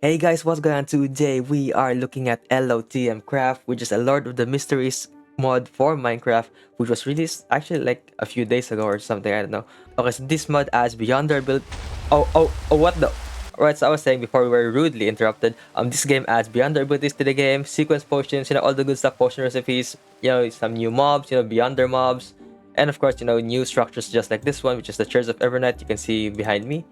Hey guys, what's going on today? We are looking at LOTMCraft, which is a Lord of the Mysteries mod for Minecraft, which was released actually like a few days ago or something, I don't know. Okay, so this mod adds beyond their build. Oh, what the? Right, so I was saying before we were rudely interrupted, this game adds beyond their abilities to the game, sequence potions, all the good stuff, potion recipes, some new mobs, beyond their mobs, and of course, new structures just like this one, which is the Church of Evernight, you can see behind me.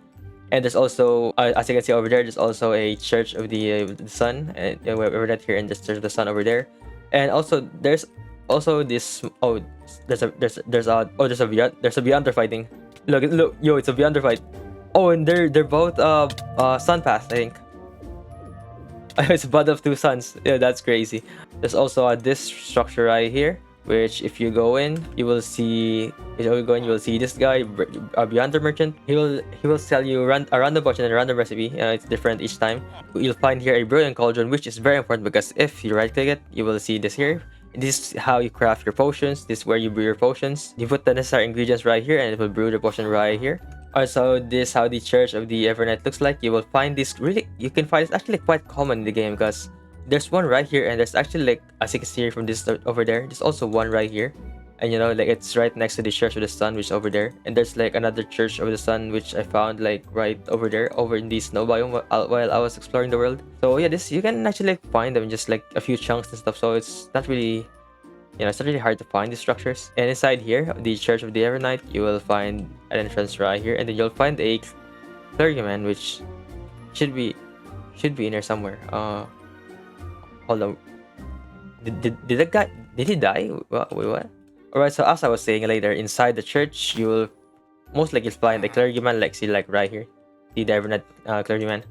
And there's also, as you can see over there, there's also a Church of the Sun, and we're not here in this Church of the Sun over there. And also, there's also this. Oh, there's a Beyonder fighting. Look, yo, it's a Beyonder fight. Oh, and they're both Sun Pass, I think. It's Blood of Two Suns. Yeah, that's crazy. There's also this structure right here, which if you go in, you will see. If you go in, you will see this guy, Beyond the Merchant. He will sell you a random potion and a random recipe. It's different each time. You'll find here a Brilliant Cauldron, which is very important because if you right click it, you will see this here. This is how you craft your potions. This is where you brew your potions. You put the necessary ingredients right here, and it will brew the potion right here. Also, this is how the Church of the Evernight looks like. You will find this you can find it's actually quite common in the game because there's one right here, and there's actually like, as you can see from this over there, there's also one right here. And like it's right next to the Church of the Sun, which is over there. And there's like another Church of the Sun, which I found like right over there, over in the snow biome while I was exploring the world. So yeah, this you can actually like find them in just like a few chunks and stuff. So it's not really it's not really hard to find these structures. And inside here, the Church of the Evernight, you will find an entrance right here, and then you'll find a clergyman, which should be in here somewhere. Hold on. Did that guy he die? Wait, what? Alright, so as I was saying later, inside the church, you will most likely find the clergyman, like right here. See the Evernight clergyman.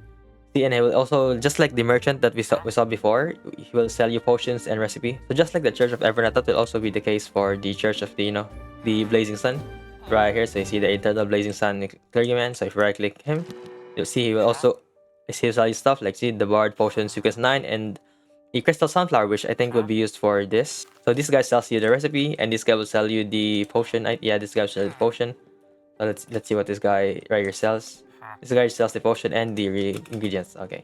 See, and he will also, just like the merchant that we saw before, he will sell you potions and recipe. So just like the Church of Evernight, that will also be the case for the Church of the the Blazing Sun right here. So you see the Eternal Blazing Sun clergyman. So if you right click him, you'll see he will also sell you stuff like, see, the Bard Potion Sequence 9 and the Crystal Sunflower, which I think will be used for this. So this guy sells you the recipe, and this guy will sell you the potion. Yeah, this guy will sell the potion. So let's see what this guy right here sells. This guy sells the potion and the ingredients. Okay.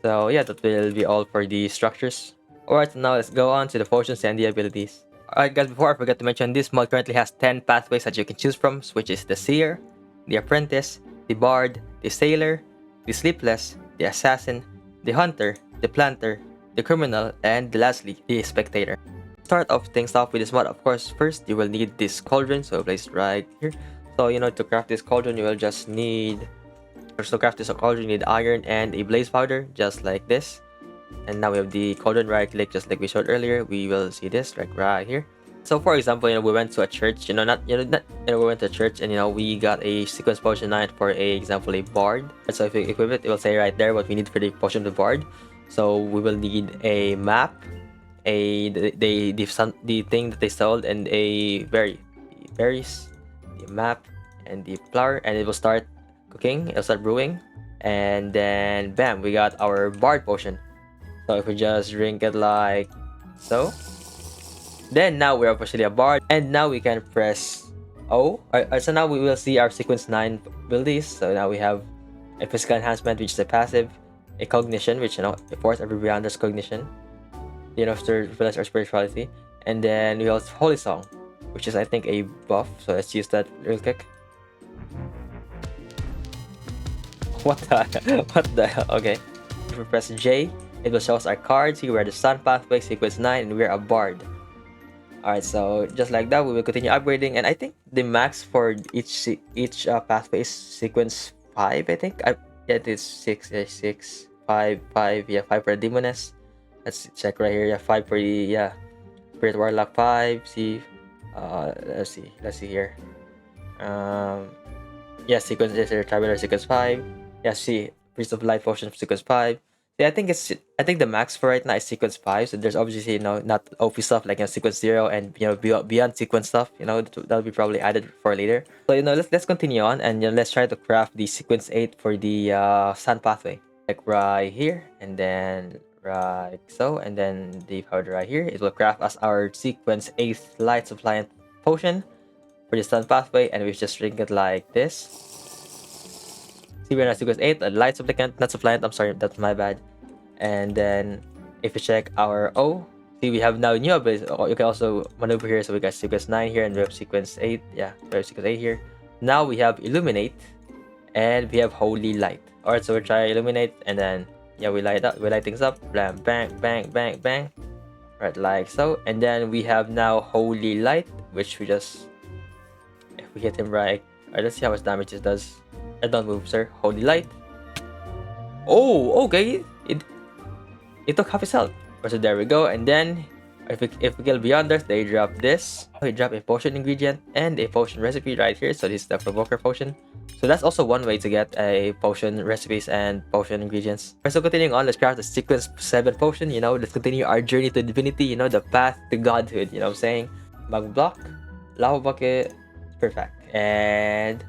So yeah, that will be all for the structures. Alright, so now let's go on to the potions and the abilities. Alright guys, before I forget to mention, this mod currently has 10 pathways that you can choose from, which is the Seer, the Apprentice, the Bard, the Sailor, the Sleepless, the Assassin, the Hunter, the Planter, the Criminal, and lastly, the Spectator. Start off things off with this mod, of course. First, you will need this cauldron, so place it right here. So to craft this cauldron, you will just need, to craft this cauldron, you need iron and a blaze powder, just like this. And now we have the cauldron, right click, just like we showed earlier. We will see this right here. So for example, we went to a church, we went to a church and we got a sequence potion 9 for example, a bard. And so if we equip it, it will say right there what we need for the potion of the bard. So we will need a map, the thing that they sold, and a berries, the map, and the flour, and it will start cooking. It'll start brewing, and then bam, we got our bard potion. So if we just drink it like so, then now we're officially a bard, and now we can press O. So now we will see our sequence 9 abilities. So now we have a physical enhancement, which is a passive, a cognition, which force every beyonder's cognition, village or spirituality, and then we have holy song, which is I think a buff. So let's use that real quick. What the hell? Okay, if we press J, it will show us our cards. Here we are the Sun Pathway, sequence 9, and we're a bard. Alright, so just like that, we will continue upgrading, and I think the max for each pathway is sequence 5. I think it is 6, 5, 5. Yeah, 5 for the Demoness. Let's check right here. Yeah, 5 for the Spirit Warlock 5. See, let's see here. Yeah, sequence is Traveler sequence 5. Yeah, see, Priest of Light Potion sequence 5. Yeah, I think the max for right now is sequence 5. So there's obviously not OP stuff like sequence 0 and beyond sequence stuff. That'll be probably added for later. So let's continue on, and let's try to craft the sequence 8 for the Sun Pathway. Like right here, and then right so, and then the powder right here. It will craft as our sequence 8 light suppliant potion for the Sun Pathway, and we just drink it like this. See, we're at sequence 8, a light supplicant, not suppliant, I'm sorry, that's my bad. And then if you check our O, see we have now new abilities. You can also maneuver here, so we got sequence 9 here, and we have sequence 8, yeah, we have sequence 8 here. Now we have illuminate, and we have holy light. Alright, so we'll try illuminate, and then yeah, we light things up, blam, bang, bang, bang, bang, right, like so. And then we have now holy light, which we just, if we hit him right, alright, let's see how much damage this does. And don't move, sir. Holy light. Oh, okay, it took half his health. So there we go. And then if we kill Beyonders, they drop this. They drop a potion ingredient and a potion recipe right here. So this is the provoker potion. So that's also one way to get a potion recipes and potion ingredients. Alright, so continuing on, let's craft the sequence 7 potion. You know, let's continue our journey to divinity. You know, the path to godhood. You know what I'm saying? Mag block, lava bucket, perfect, and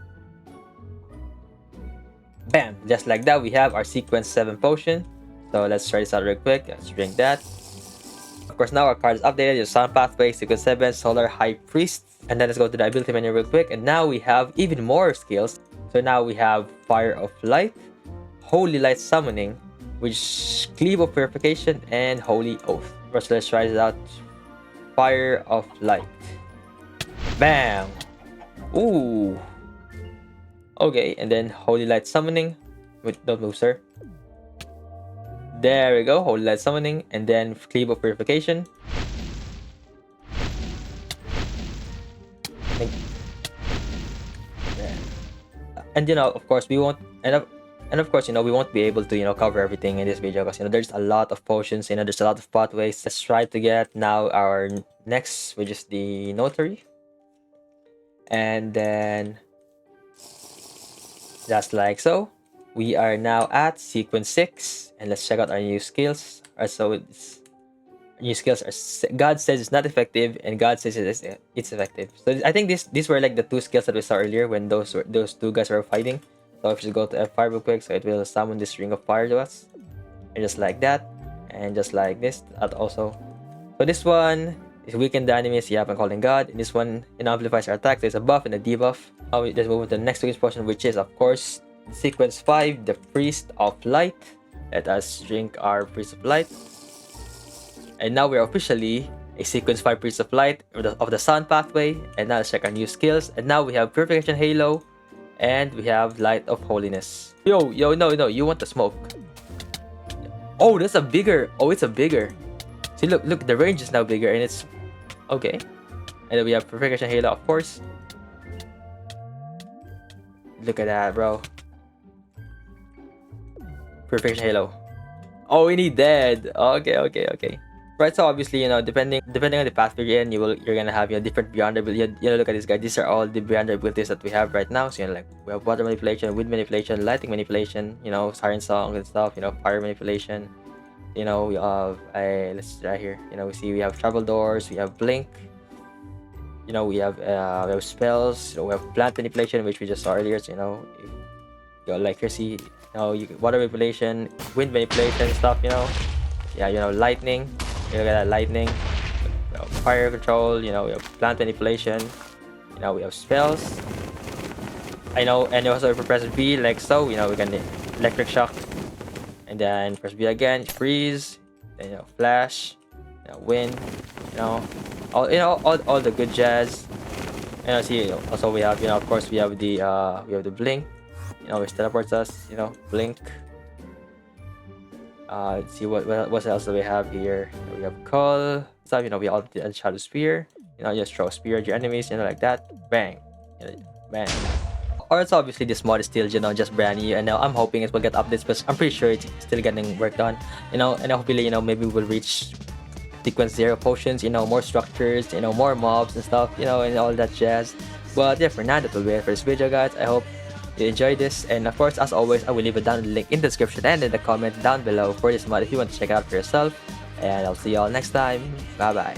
bam! Just like that, we have our sequence 7 potion. So let's try this out real quick. Let's drink that. Of course, now our card is updated. Your Sun Pathway, sequence 7, Solar High Priest. And then let's go to the ability menu real quick. And now we have even more skills. So now we have Fire of Light, Holy Light Summoning, which Cleave of Purification, and Holy Oath. First, let's try this out. Fire of Light. Bam! Ooh. Okay, and then Holy Light Summoning. Wait, don't move, sir. There we go, Holy Light Summoning, and then Cleave of Purification. And you know, of course, we won't, and of course, you know, we won't be able to, you know, cover everything in this video because, you know, there's a lot of potions, you know, there's a lot of pathways. Let's try to get now our next, which is the Notary. And then, just like so, we are now at sequence 6, and let's check out our new skills. Alright, so it's new skills are God says it's not effective, and God says it's effective. So I think these were like the two skills that we saw earlier when those two guys were fighting. So if you go to F5 real quick, so it will summon this ring of fire to us, and just like that, and just like this, that also. So this one is weaken the enemies you have been calling God, and this one it amplifies our attacks. There's a buff and a debuff. Now we just move on to the next sequence portion, which is of course sequence 5, the Priest of Light. Let us drink our Priest of Light. And now we're officially a sequence 5 Priest of Light of the Sun Pathway. And now let's check our new skills. And now we have Purification Halo, and we have Light of Holiness. No, you want the smoke. Oh, that's a bigger, it's a bigger. See, look, the range is now bigger, and it's okay. And then we have Purification Halo, of course. Look at that, bro. Purification Halo. Oh, we need dead. Okay. Right, so obviously, you know, depending on the path you're in, you're gonna have, you know, different beyond abilities. You know, look at this guy. These are all the beyond abilities that we have right now. So, you know, like we have water manipulation, wind manipulation, lighting manipulation, you know, siren song and stuff, you know, fire manipulation. You know, we have let's try here. You know, we have travel doors, we have blink. You know, we have spells, you know, we have plant manipulation, which we just saw earlier. So, you know, if you got electricity, you know, water manipulation, wind manipulation stuff, you know. Yeah, you know, lightning. You look at that, lightning. You know, fire control, you know, we have plant manipulation. You know, we have spells. I know, and also if we press B like so, you know, we can electric shock. And then press B again, freeze. Then, you know, flash. You know, wind. You know, all the good jazz. And see, also we have, you know, of course we have the blink. You know, which teleports us. You know, blink. Let's see what else do we have here. We have call stuff. You know, we all did shadow spear. You know, just throw a spear at your enemies. You know, like that. Bang, you know, bang. Or it's obviously this mod is still, you know, just brand new, and now I'm hoping it will get updates, but I'm pretty sure it's still getting worked on. You know, and hopefully, you know, maybe we'll reach sequence 0 potions. You know, more structures. You know, more mobs and stuff. You know, and all that jazz. But yeah, for now that will be it for this video, guys. I hope you enjoyed this, and of course, as always, I will leave a down link in the description and in the comment down below for this mod if you want to check it out for yourself. And I'll see you all next time. Bye bye.